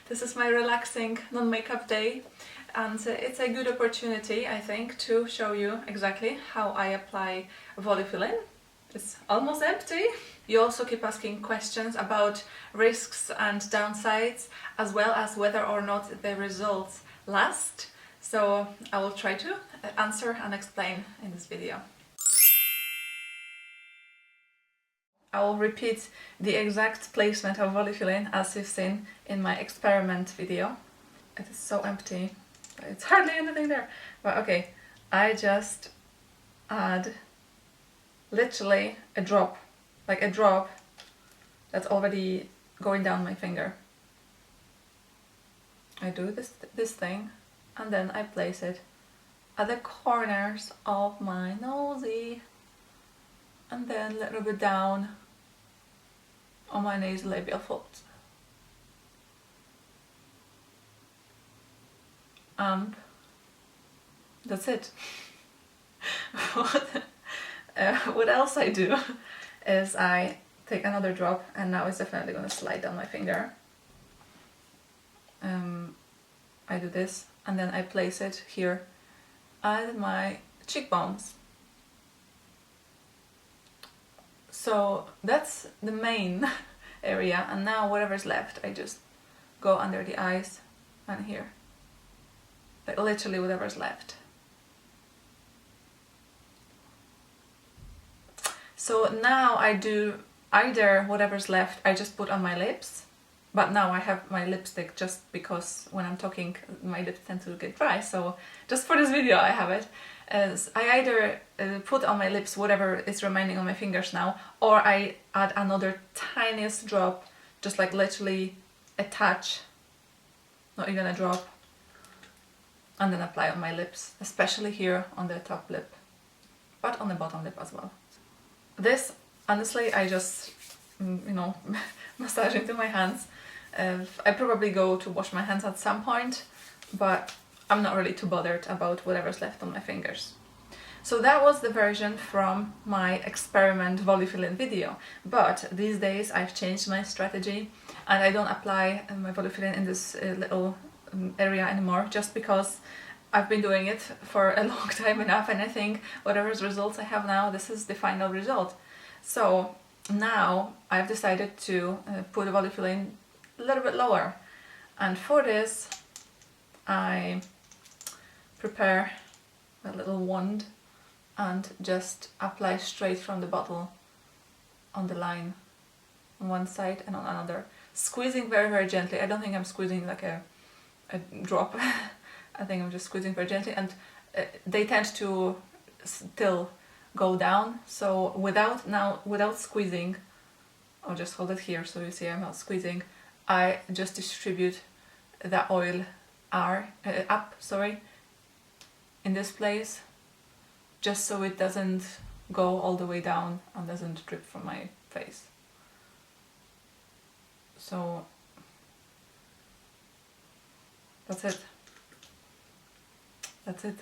This is my relaxing non-makeup day, and it's a good opportunity, I think, to show you exactly how I apply Volufiline. It's almost empty. You also keep asking questions about risks and downsides, as well as whether or not the results last. So I will try to answer and explain in this video. I will repeat the exact placement of Volufiline as you've seen in my experiment video. It is so empty, it's hardly anything there. But okay, I just add literally a drop, like a drop that's already going down my finger. I do this thing, and then I place it at the corners of my nosy, and then a little bit down on my nasolabial folds. And that's it. What else I do is I take another drop, and now it's definitely going to slide down my finger. I do this, and then I place it here at my cheekbones. So that's the main area, and now whatever's left I just go under the eyes and here, like literally whatever's left. So now I do either whatever's left I just put on my lips, but now I have my lipstick just because when I'm talking my lips tend to get dry, so just for this video I have it. As I either put on my lips whatever is remaining on my fingers now, or I add another tiniest drop, just like literally a touch, not even a drop, and then apply on my lips, especially here on the top lip, but on the bottom lip as well. This, honestly, I just, massage into my hands. I probably go to wash my hands at some point, but I'm not really too bothered about whatever's left on my fingers. So that was the version from my experiment Volufiline video, but these days I've changed my strategy and I don't apply my Volufiline in this little area anymore, just because I've been doing it for a long time enough, and I think whatever's results I have now, this is the final result. So now I've decided to put Volufiline a little bit lower, and for this I prepare a little wand and just apply straight from the bottle on the line on one side and on another, squeezing very, very gently. I don't think I'm squeezing like a drop. I think I'm just squeezing very gently, and they tend to still go down, so without squeezing, I'll just hold it here so you see I'm not squeezing. I just distribute the oil up, in this place, just so it doesn't go all the way down and doesn't drip from my face. So that's it. That's it.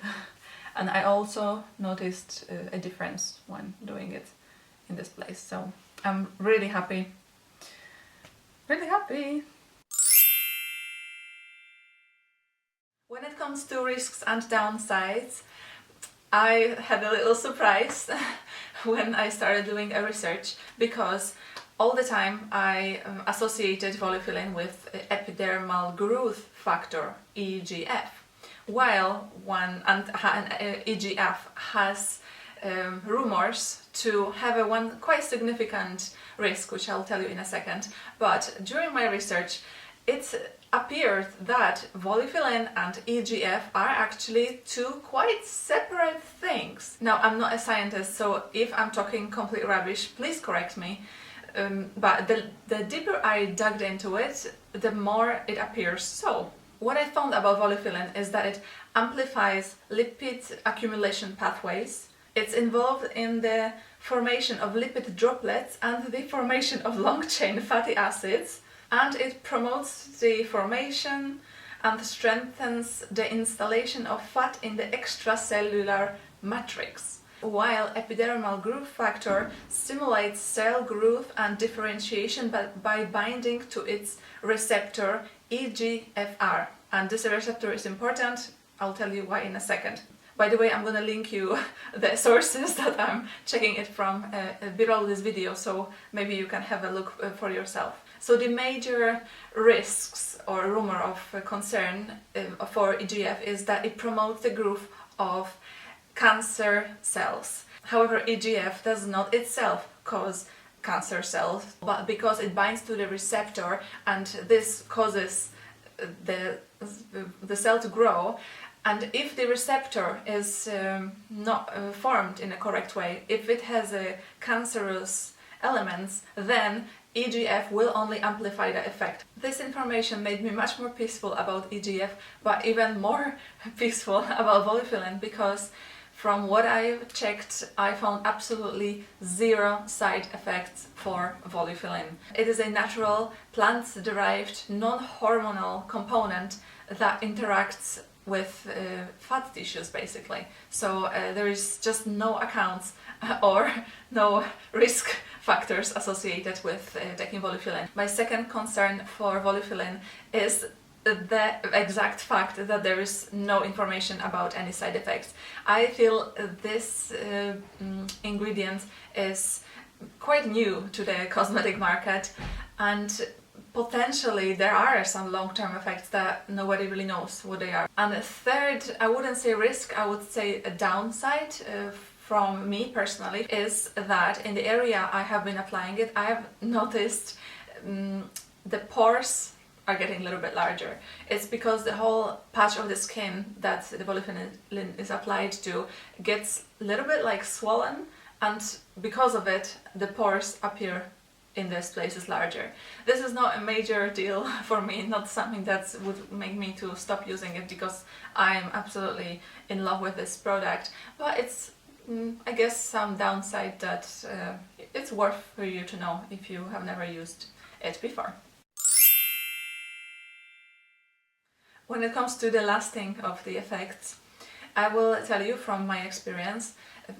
And I also noticed a difference when doing it in this place, so I'm really happy. Really happy. When it comes to risks and downsides, I had a little surprise when I started doing a research, because all the time I associated Volufiline with epidermal growth factor, EGF, while EGF has rumors to have one quite significant risk, which I'll tell you in a second. But during my research, it appeared that Volufiline and EGF are actually two quite separate things. Now, I'm not a scientist, so if I'm talking complete rubbish, please correct me. But the deeper I dug into it, the more it appears so. What I found about Volufiline is that it amplifies lipid accumulation pathways. It's involved in the formation of lipid droplets and the formation of long-chain fatty acids, and it promotes the formation and strengthens the installation of fat in the extracellular matrix. while epidermal growth factor stimulates cell growth and differentiation by binding to its receptor EGFR. And this receptor is important. I'll tell you why in a second. By the way, I'm going to link you the sources that I'm checking it from below this video, so maybe you can have a look for yourself. So the major risks or rumor of concern for EGF is that it promotes the growth of cancer cells. However, EGF does not itself cause cancer cells, but because it binds to the receptor and this causes the cell to grow. And if the receptor is not formed in a correct way, if it has cancerous elements, then EGF will only amplify the effect. This information made me much more peaceful about EGF, but even more peaceful about Volufiline, because from what I've checked, I found absolutely zero side effects for Volufiline. It is a natural, plant-derived, non-hormonal component that interacts with fat tissues basically. So there is just no accounts or no risk factors associated with taking Volufiline. My second concern for Volufiline is the exact fact that there is no information about any side effects. I feel this ingredient is quite new to the cosmetic market, and potentially there are some long-term effects that nobody really knows what they are. And a third, I wouldn't say risk, I would say a downside from me personally, is that in the area I have been applying it, I have noticed the pores are getting a little bit larger. It's because the whole patch of the skin that the Volufiline is applied to gets a little bit like swollen, and because of it the pores appear in these places larger. This is not a major deal for me, not something that would make me to stop using it, because I'm absolutely in love with this product, but it's I guess some downside that it's worth for you to know if you have never used it before. When it comes to the lasting of the effects, I will tell you from my experience.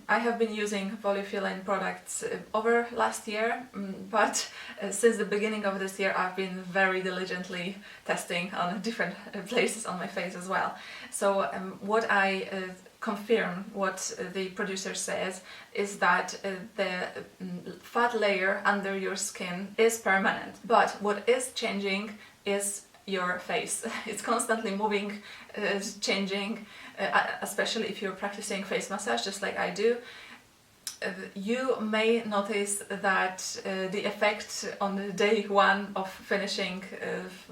I have been using Volufiline products over last year, but since the beginning of this year I've been very diligently testing on different places on my face as well. So what I confirm what the producer says is that the fat layer under your skin is permanent, but what is changing is your face. It's constantly moving, changing, especially if you're practicing face massage just like I do. You may notice that the effect on the day one of finishing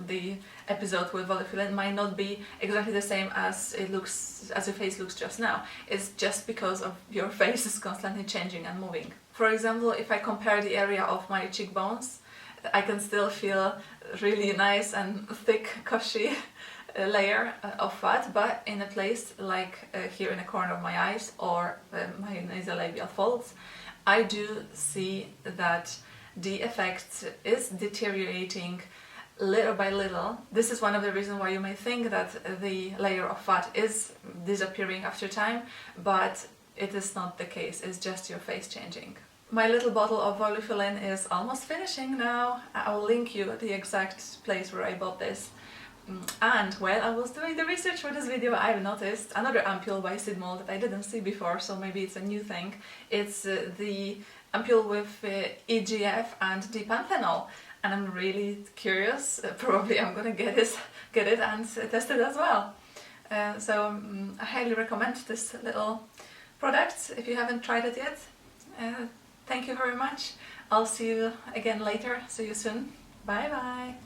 the episode with Volufiline might not be exactly the same as it looks, as your face looks just now. It's just because of your face is constantly changing and moving. For example, if I compare the area of my cheekbones, I can still feel really nice and thick, cushy layer of fat, but in a place like here in the corner of my eyes or my nasolabial folds, I do see that the effect is deteriorating little by little. This is one of the reasons why you may think that the layer of fat is disappearing after time, but it is not the case, it's just your face changing. My little bottle of Volufiline is almost finishing now. I'll link you the exact place where I bought this. And while I was doing the research for this video, I've noticed another ampule by Sidmol that I didn't see before, so maybe it's a new thing. It's the ampule with EGF and the panthenol, and I'm really curious. Probably I'm gonna get it and test it as well. So I highly recommend this little product if you haven't tried it yet. Thank you very much. I'll see you again later. See you soon. Bye bye.